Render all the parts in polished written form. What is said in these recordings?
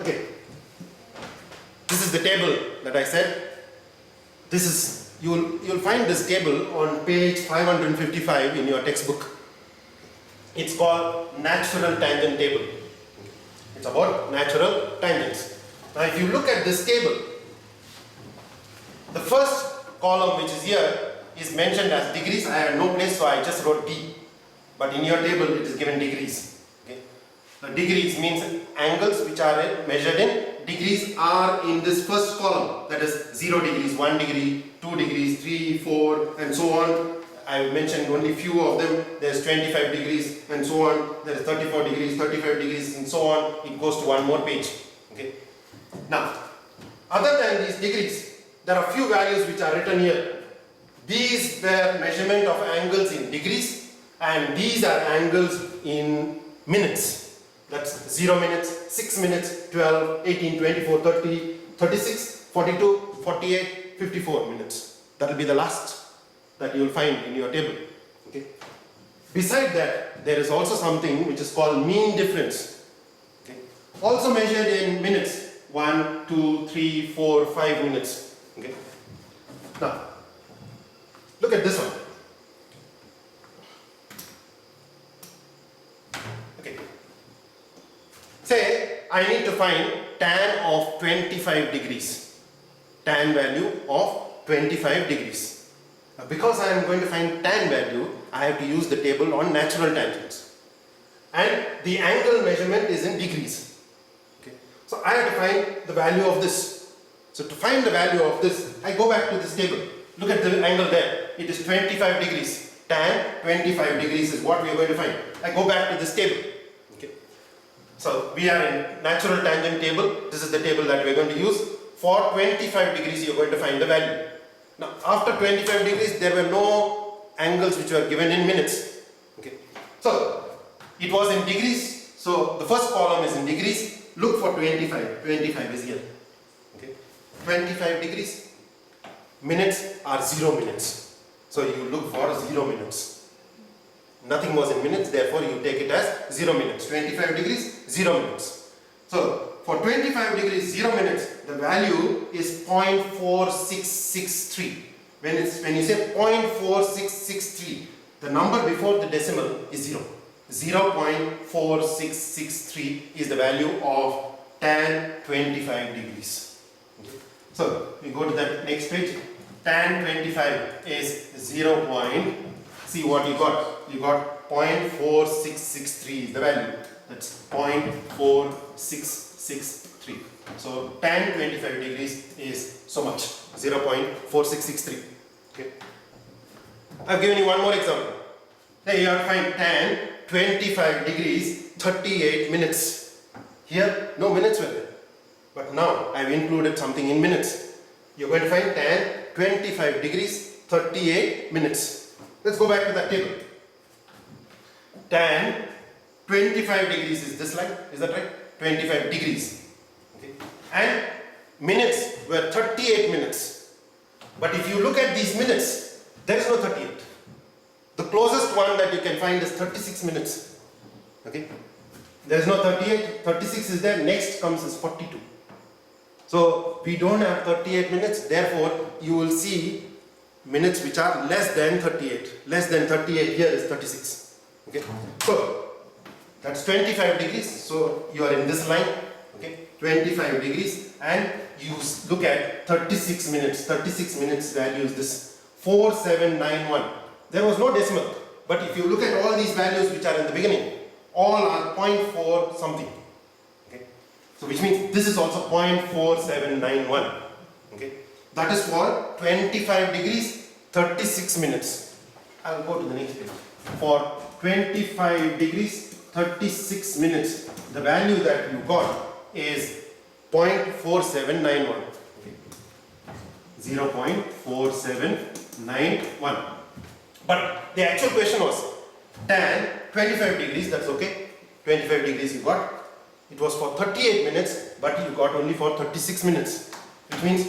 Okay. This is the table that I said. This is, you'll find this table on page 555 in your textbook. It's called natural tangent table. It's about natural tangents. Now if you look at this table, the first column which is here is mentioned as degrees. I had no place, so I just wrote D. But in your table it is given degrees. Okay. So degrees means angles which are measured in degrees are in this first column. That is 0 degrees, 1 degree, 2 degrees, 3, 4 and so on. I mentioned only few of them. There's 25 degrees and so on. There is 34 degrees, 35 degrees and so on. It goes to one more page. Okay. Now, other than these degrees, there are few values which are written here. These were measurement of angles in degrees and these are angles in minutes. That's 0 minutes, 6 minutes, 12, 18, 24, 30, 36, 42, 48, 54 minutes. That will be the last that you will find in your table. Okay. Beside that, there is also something which is called mean difference. Okay. Also measured in minutes. 1, 2, 3, 4, 5 minutes. Okay. Now, look at this one. Okay. Say I need to find tan of 25 degrees. Tan value of 25 degrees. Because I am going to find tan value, I have to use the table on natural tangents. And the angle measurement is in degrees. Okay. So I have to find the value of this. So to find the value of this, I go back to this table. Look at the angle there. It is 25 degrees. Tan 25 degrees is what we are going to find. I go back to this table. Okay. So we are in natural tangent table. This is the table that we are going to use. For 25 degrees, you are going to find the value. Now, after 25 degrees, there were no angles which were given in minutes. Okay. So, it was in degrees. So, the first column is in degrees. Look for 25. 25 is here. Okay. 25 degrees. Minutes are 0 minutes. So, you look for 0 minutes. Nothing was in minutes, therefore, you take it as 0 minutes. 25 degrees, 0 minutes. So, for 25 degrees, 0 minutes, the value is 0.4663. When you say 0.4663, the number before the decimal is 0. 0.4663 is the value of tan 25 degrees. Okay. So, we go to that next page. Tan 25 is 0. See what you got. You got 0.4663 is the value. That's 0.4663. So tan 25 degrees is so much, 0.4663. Okay. I've given you one more example. Now you have to find tan 25 degrees 38 minutes. Here no minutes were there. But now I've included something in minutes. You're going to find tan 25 degrees 38 minutes. Let's go back to that table. Tan 25 degrees is this line, is that right? 25 degrees. Okay. And minutes were 38 minutes. But if you look at these minutes, there is no 38. The closest one that you can find is 36 minutes. Okay. There is no 38, 36 is there, next comes is 42. So we don't have 38 minutes, therefore you will see minutes which are less than 38. Less than 38 here is 36. Okay. So that's 25 degrees, so you are in this line, okay, 25 degrees, and you look at 36 minutes. 36 minutes value is this 4791. There was no decimal, but if you look at all these values which are in the beginning, all are 0.4 something. Okay, so which means this is also 0.4791. Okay, that is for 25 degrees, 36 minutes. I will go to the next page. For 25 degrees, 36 minutes, the value that you got is 0.4791. Okay. 0.4791. But the actual question was tan 25 degrees, that's okay. 25 degrees you got. It was for 38 minutes, but you got only for 36 minutes. Which means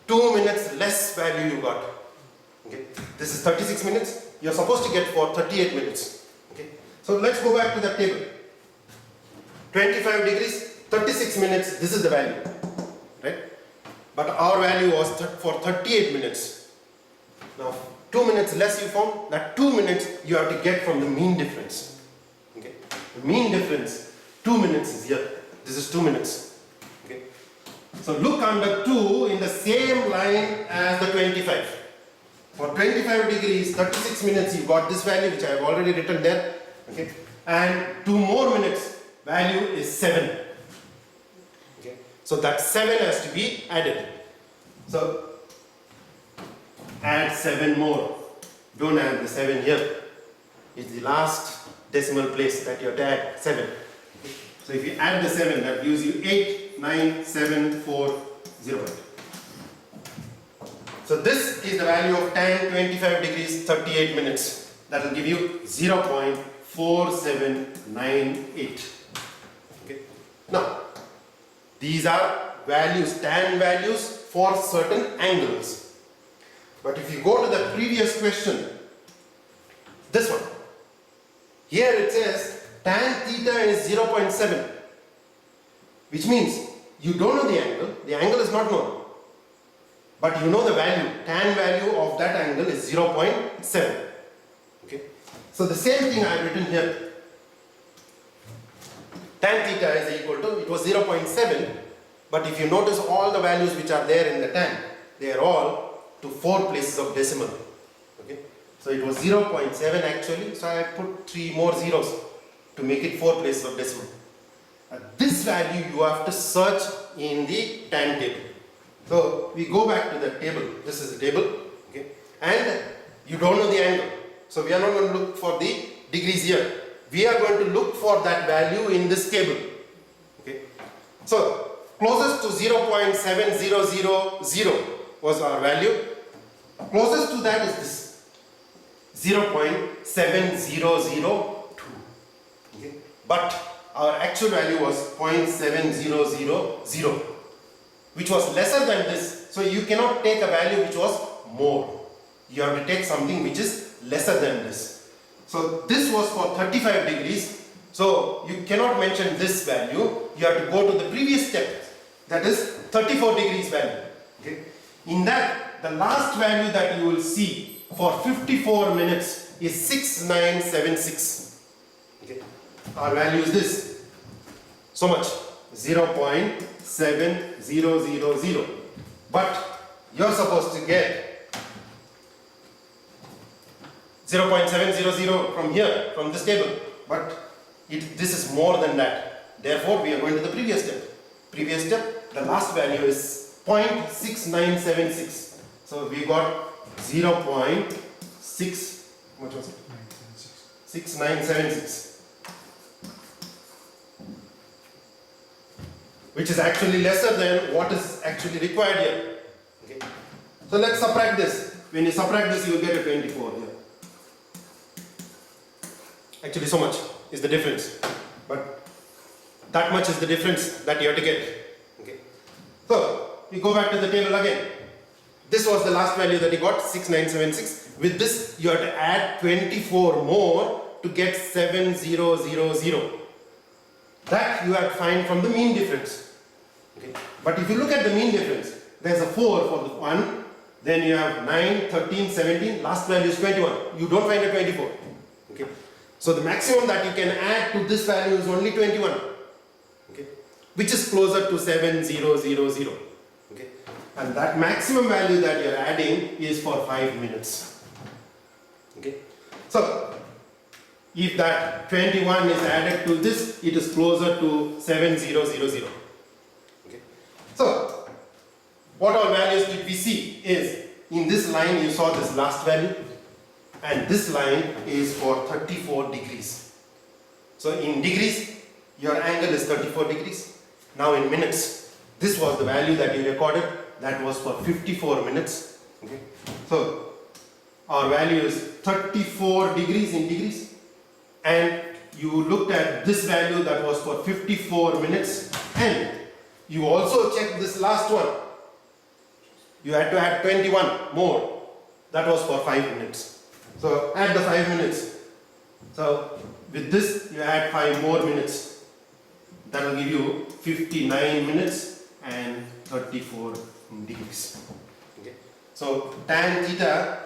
2 minutes less value you got. Okay. This is 36 minutes. You are supposed to get for 38 minutes. Okay. So let's go back to that table. 25 degrees, 36 minutes, this is the value, right? But our value was for 38 minutes. Now 2 minutes less you found, that 2 minutes you have to get from the mean difference. Okay? The mean difference, 2 minutes is here. This is 2 minutes. Okay? So look under 2 in the same line as the 25. For 25 degrees, 36 minutes, you got this value which I have already written there. Okay? And 2 more minutes, value is 7. Okay? So that 7 has to be added. So add 7 more. Don't add the 7 here. It's the last decimal place that you have to add, 7. So if you add the 7, that gives you 8, 9, 7, 4, 0. So this is the value of tan 25 degrees 38 minutes. That will give you 0.4798. Okay. Now, these are values, tan values for certain angles. But if you go to the previous question, this one, here it says tan theta is 0.7, which means you don't know the angle is not known. But you know the value, tan value of that angle is 0.7. Okay. So the same thing I have written here. Tan theta is equal to, it was 0.7, but if you notice all the values which are there in the tan, they are all to 4 places of decimal. Okay. So it was 0.7 actually, so I put 3 more zeros to make it 4 places of decimal. This value you have to search in the tan table. So we go back to the table. This is the table, okay, and you don't know the angle. So we are not going to look for the degrees here. We are going to look for that value in this table. Okay. So closest to 0.7000 was our value. Closest to that is this 0.7002. Okay. But our actual value was 0.7000. Which was lesser than this, so you cannot take a value which was more. You have to take something which is lesser than this. So this was for 35 degrees, so you cannot mention this value. You have to go to the previous step, that is 34 degrees value. Okay. In that, the last value that you will see for 54 minutes is 6976. Okay. Our value is this, so much, 0.7000, but you're supposed to get 0.700 from here, from this table, but this is more than that. Therefore, we are going to the previous step. Previous step, the last value is 0.6976. So we got 0.6, what was it? 6976. Which is actually lesser than what is actually required here. Okay. So let's subtract this. When you subtract this, you will get a 24 here. Actually, so much is the difference. But that much is the difference that you have to get. Okay. So we go back to the table again. This was the last value that you got, 6976. With this, you have to add 24 more to get 7000. That you have to find from the mean difference. Okay. But if you look at the mean difference, there's a 4 for the 1, then you have 9, 13, 17, last value is 21. You don't find a 24. Okay. So the maximum that you can add to this value is only 21. Okay. Which is closer to 7000. Okay. And that maximum value that you are adding is for 5 minutes. Okay. So if that 21 is added to this, it is closer to 7000. Okay. So, what all values did we see is, in this line you saw this last value, and this line is for 34 degrees. So in degrees, your angle is 34 degrees. Now in minutes, this was the value that you recorded, that was for 54 minutes. Okay. So our value is 34 degrees in degrees. And you looked at this value that was for 54 minutes, and you also checked this last one. You had to add 21 more. That was for 5 minutes. So add the 5 minutes. So with this you add 5 more minutes. that will give you 59 minutes and 34 degrees. Okay. So tan theta,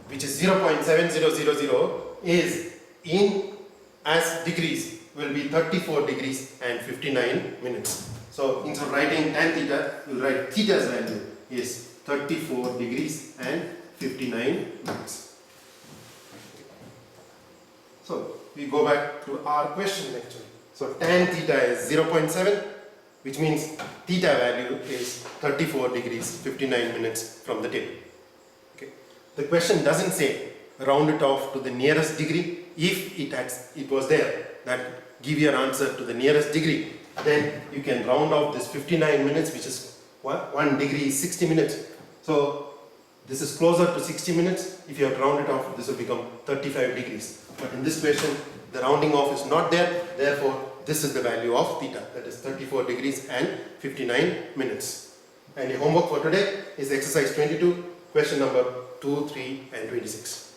which is 0.7000, is in as degrees will be 34 degrees and 59 minutes. So instead of writing tan theta, you will write theta's value is 34 degrees and 59 minutes. So we go back to our question actually. So tan theta is 0.7, which means theta value is 34 degrees 59 minutes from the table. Okay. The question doesn't say round it off to the nearest degree. If it was there, that give your answer to the nearest degree, then you can round off this 59 minutes, which is 1 degree is 60 minutes. So this is closer to 60 minutes. If you have to round it off, this will become 35 degrees. But in this question, the rounding off is not there. Therefore, this is the value of theta, that is 34 degrees and 59 minutes. And your homework for today is exercise 22, question number 2, 3 and 26.